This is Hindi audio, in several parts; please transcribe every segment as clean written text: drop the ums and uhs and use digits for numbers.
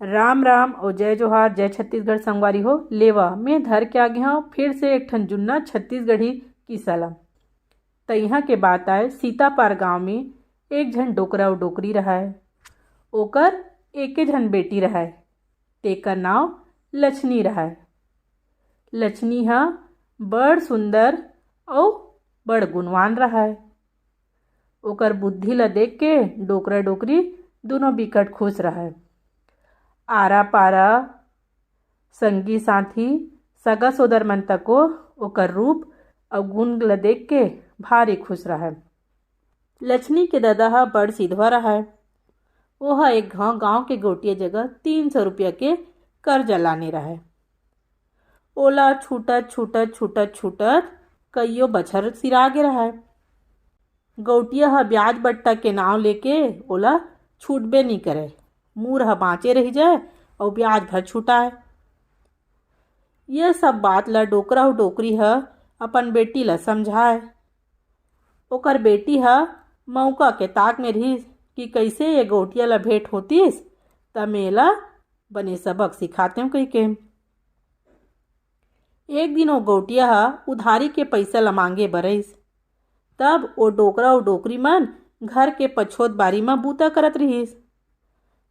राम राम और जय जोहार, जय छत्तीसगढ़ संगवारी हो। लेवा मैं धर के आगे हूँ फिर से एक ठन जुन्ना छत्तीसगढ़ी किस्सा ला। त इहाँ के बात आए सीतापार गांव में एक झन डोकरा और डोकरी रहाय। ओकर एके झन बेटी रहाय, तेकर नाव लछनी रहाय। लछनी ह बड़ सुंदर और बड़ गुणवान रहाय। ओकर बुद्धि ला देख के डोकरा डोकरी दोनों बिकट खुश रहाय। आरा पारा संगी साथी सगा सोदर मन तको ओकर रूप और गुण ला देख के भारी खुश रहा। लछनी के दादा हा बड़ सिधवा रहा। ओहा एक गांव के गोटिया जगह 300 रुपया के कर्जा लाने रहा। ओला छूटत छूटत छूटत छूटत कईयो बछर सिरागे रहा। गौटिया हा ब्याज बट्टा के नाव लेके ओला छूटबे नहीं करे। मूर हा बाँचे रह जाए और ब्याज भर छुटाए। यह सब बात ला डोकरा और डोकरी हा अपन बेटी ला समझाए। ओकर बेटी हा मौका के ताक में रही कि कैसे ये गोटिया ला भेंट होतीस त मेला बने सबक सिखाते कही के। एक दिन वो गोटिया हा उधारी के पैसा ला मांगे बरईस। तब वो डोकरा और डोकरी मन घर के पछोत बारी में बूता करत रहीस।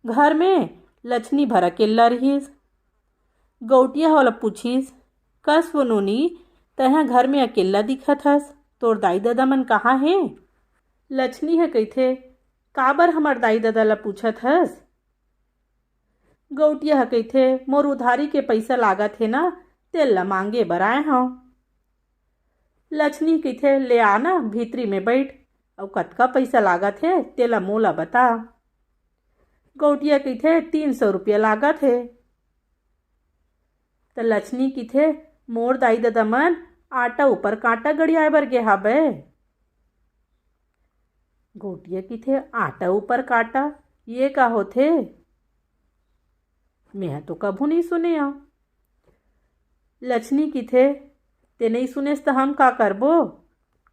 घर में लछनी भर अकेला रहीस। गौटिया वाला पूछीस, कस वो नोनी तहाँ घर में अकेला दिखत हस, तोर दाई दादा मन कहाँ है? लछनी है कहिथे, काबर हमर दाई दादा ला पूछत हस? गौटिया है कहिथे, मोर उधारी के पैसा लागत है ना, तेल ला मांगे बर आए हूँ। लछनी कहिथे, ले आना भीतरी में बैठ और कतका पैसा लागत है तेला मोला बता। गौटिया कहिथे 300 रुपया लागत है। त लछनी कहिथे, मोर दाई दादा मन आटा ऊपर कांटा गड़ियाए बर गे हाबे। गौटिया कहिथे, आटा ऊपर कांटा ये का होथे? मैं तो कभू नहीं सुने हूँ। लछनी कहिथे, ते नहीं सुनेस त हम का करबो?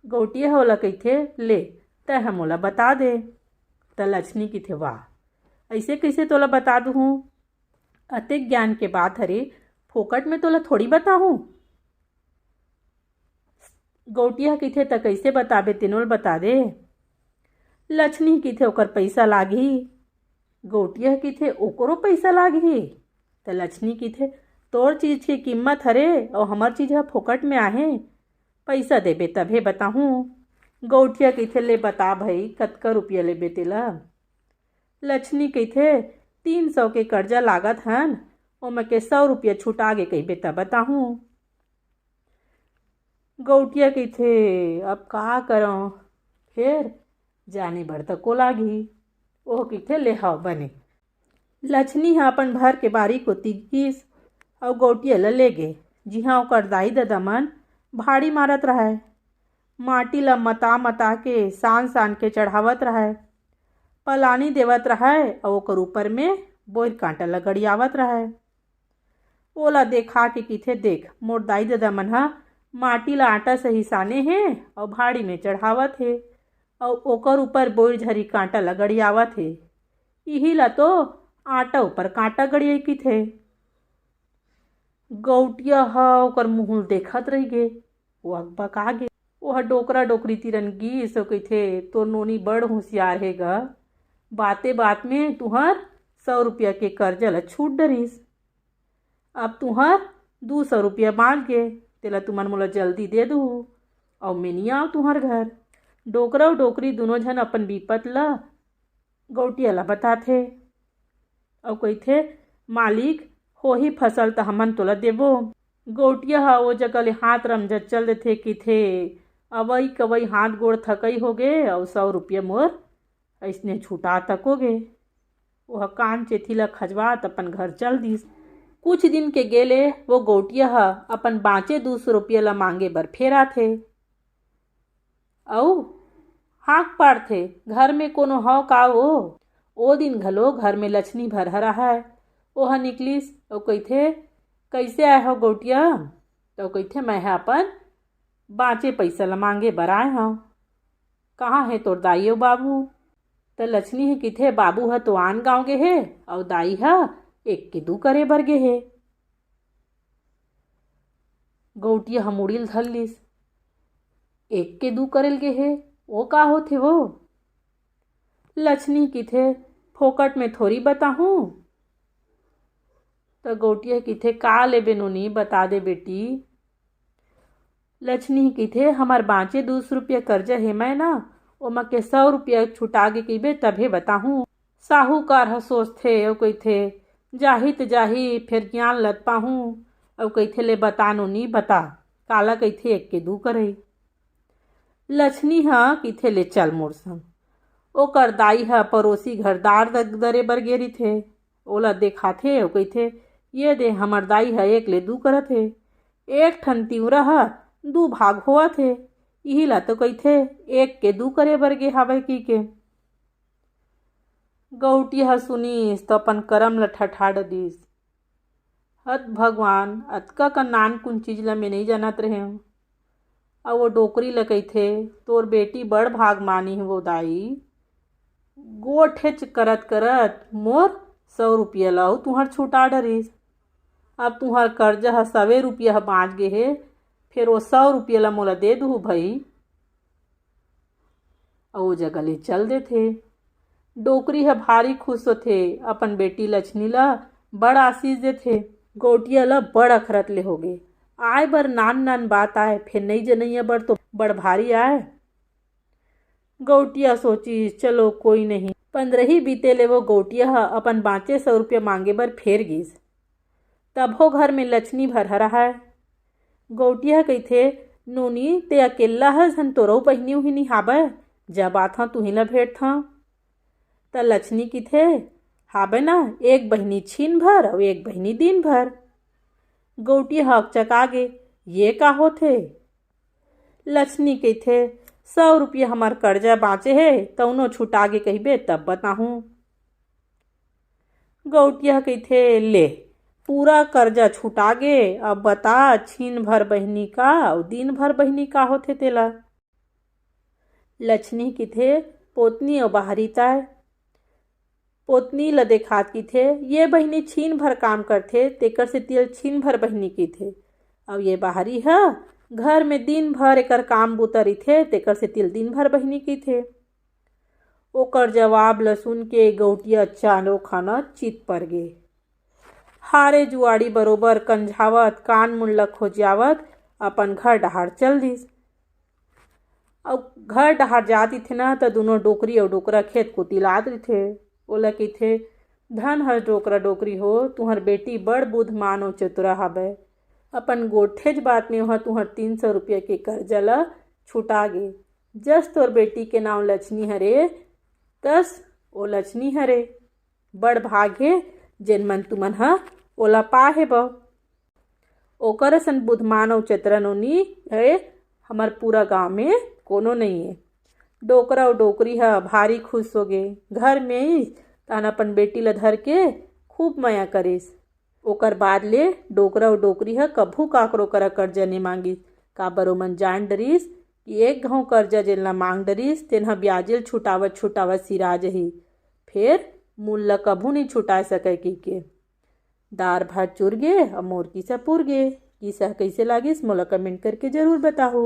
गौटिया होला कहिथे, ले तै हम मोला बता दे। त लछनी कहिथे, वाह ऐसे कैसे तोला बता दूँ? अतेक ज्ञान के बात हरे, फोकट में तोला थोड़ी बताऊँ। गौटिया कहिथे, त कैसे बताबे तेनोल बता दे। लछनी कहिथे, ओकर पैसा लागी। गौटिया कहिथे, ओकरो पैसा लागी। त लछनी कहिथे, तोर चीज की कीमत हरे और हमर चीज ह फोकट में आहे, पैसा देबे तभे बताहूँ। गौटिया कहिथे, ले बता भाई कतका रुपया लेबे तेला। लछनी कहिथे, 300 के कर्जा लागत हन, ओमा के 100 रुपया छुटा गे कहिबे तब बताहूँ। गौटिया कहिथे, अब का करऊँ, फिर जाने बर तको लागी। ओह कहिथे, ले हाव बने। लछनी हा अपन भर के बारी को तिगिस और गौटिया ला ले गे जिहाँ ओकर दाई दादा मन भाड़ी मारत रहाय। माटी ला मता मता के सान सान के चढ़ावत रहाय। पलानी देवत रहाय और ओकर ऊपर में बोर कांटा ला गड़ियावत रहाय। ओला देखा के कहिथे, देख मोर दाई दादा मन हा माटी ला आटा सही साने हे और भाड़ी में चढ़ावत हे और ओकर ऊपर बोर झरी कांटा ला गड़ियावत हे। इही ला तो आटा ऊपर कांटा गड़ियाई कहिथे। गौटिया हा ओकर मुँह देखत रह गे, वो अकबका गे। ओहा डोकरा डोकरी तिरन गिस और कहिथे, तोर नोनी बड़ होशियार हे गा, बाते बात में तुहर 100 रुपया के कर्जा ला छूट डरिस। अब तुहर 200 रुपया मांग गे, तेला तुमन मोला जल्दी दे दू और मैं नहीं आव तुहर घर। डोकरा और डोकरी दोनों झन अपन विपत ला गौटिया ला बताथे और कहिथे, मालिक होही फसल त हमन तोला देबो। गौटिया हा ओ जगह ले हाथ रमझत चल देथे, कहिथे अवई कवई हाथ गोड़ थकई हो गे और 100 रुपया मोर ऐसने छुटा तकोगे। वह कान चेथी ला खजवात अपन घर चल दिस। कुछ दिन के गेले वो गौटिया हा अपन बाँचे 200 रुपया ला मांगे बर फेर आथे औ हाँक पाड़थे, घर में कोनो हव का वो? ओ दिन घलो घर में लछनी भरहरा है। ओहा निकलिस और कहिथे, कैसे आए हो गौटिया? तो कहिथे, मैं अपन बाँचे पैसा ला मांगे बर आए हूँ। कहाँ है तोर दाई और बाबू? त लछनी है कहिथे, बाबू ह तो आन गाँव गे हे और दाई ह एक के दू करे बर गे हे। गौटिया ह मुड़िल धर लिस। एक के दू करेल गे हे, वो का होथे वो? लक्ष्मी किथे फोकट में थोड़ी बताहूँ। तो गौटिया किथे का लेबे नोनी बता दे बेटी। लक्ष्मी किथे हमार बाँचे 200 रुपया कर्जा हे मैं ना, ओमा के 100 रुपया छुटा के कहिबे तभे बताहूँ। साहूकार ह सोचथे अउ कहिथे जाही त जाही फिर ज्ञान लद पाहूँ, अउ कहिथे ले बता नोनी बता काला कहिथे एक के दू करई। लक्ष्मी ह किथे ले चल मोर संग। ओकर दाई ह पड़ोसी घर दार दरे बर गे रहिथे। ओला देखाथे अउ कहिथे ये दे हमर दाई ह एक ले दू करत हे। एक ठन तिंवरा ह 2 भाग होवत हे, इही ला तो कहिथे एक के दू करे बर गे हावय की के। गौटिया ह सुनिस तो अपन करम ल ठठाड दिस। हत भगवान अतका का नानकुन चीज ल मैं नहीं जानत रहें। और वो डोकरी ल कहिथे तोर बेटी बड़ भाग मानी है वो दाई, गोठेच करत करत मोर 100 रुपया ल अउ तुहर छुटा डरिस। अब तुहर कर्जा ह 100 रुपया ह बाँच गे हे, फिर वो 100 रुपया ल मोला दे दूँ भई। और वो जगह ले चल देथे। डोकरी ह भारी खुश होथे, अपन बेटी लक्ष्मी ल बड़ आशीष देथे। गौटिया ल बड़ अखरत ले होगे, आय बर नान नान बात आय फिर नहीं जनैया बर तो बड़ भारी आय। गौटिया सोची चलो कोई नहीं। 15 बीते ले वो गौटिया ह अपन बाँचे 100 रुपया मांगे बर फेर गिस। तभो घर में लक्ष्मी भरहरा है। गौटिया कहिथे नोनी ते अकेला हस हन तोरऊ बहिनी उहिनी हाबय, जब आथा तुही ला भेंटथा। त लक्ष्मी किथे हाबे ना एक बहिनी छीन भर और एक बहिनी दिन भर। गौटिया हक चकागे ये का होथे। लक्ष्मी कहिथे 100 रुपया हमार कर्जा बाँचे हे तौनो छुटागे कहिबे तब बताहूँ। गौटिया कहिथे ले पूरा कर्जा छुटागे, अब बता छीन भर बहिनी का और दिन भर बहिनी का होथे तेला। लक्ष्मी किथे पोतनी और बाहरी ताय। पोतनी ल देखात किथे ये बहिनी छीन भर काम करथे तेकर से तिल छीन भर बहिनी किथे, और ये बाहरी ह घर में दिन भर एकर काम बूता रहिथे तेकर से तिल दिन भर बहिनी किथे। ओकर जवाब ल सुन के गौटिया चानो खाना चित पर गे। हारे जुआड़ी बरोबर कंझावत कान मुन ल खोजियावत अपन घर डहार चल दिस। और घर डहार जाती थे ना तो दोनों डोकरी और डोकरा खेत को तिलात रहिथे। ओला कहिथे धन हर डोकरा डोकरी हो, तुहर बेटी बड़ बुद्धमान और चतुरा हाबय। अपन गोठेज बात में वहाँ तुहर 300 रुपया के कर्जा ल छुटा गे। जस तोर बेटी के नाम लक्ष्मी हरे तस ओ लक्ष्मी हरे। बड़ भाग हे जेन मन तुमन ह ओला पाहे बा। ओकर असन बुद्धमान और चतुरा नोनी है हमार पूरा गांव में कोनो नहीं है। डोकरा और डोकरी ह भारी खुश हो गे। घर में ही तान अपन बेटी ल धर के खूब माया करिस। ओकर बाद ले डोकरा और डोकरी ह कभू काकरो करा कर्जा नहीं मांगिस। काबर ओमन जान डरिस कि एक घाव कर्जा जेन ला मांग डरिस तेन ह ब्याजेल छुटावत छुटावत सिरा जही, फिर मूल ला कभू नहीं छुटा सके के। दार भात चुर गे और मोर किस्सा पुर गे। किस्सा कैसे लागिस मोला कमेंट करके जरूर बताओ।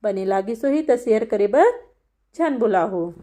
बने लागिस होही तो शेयर करे बर झन भुलाहो।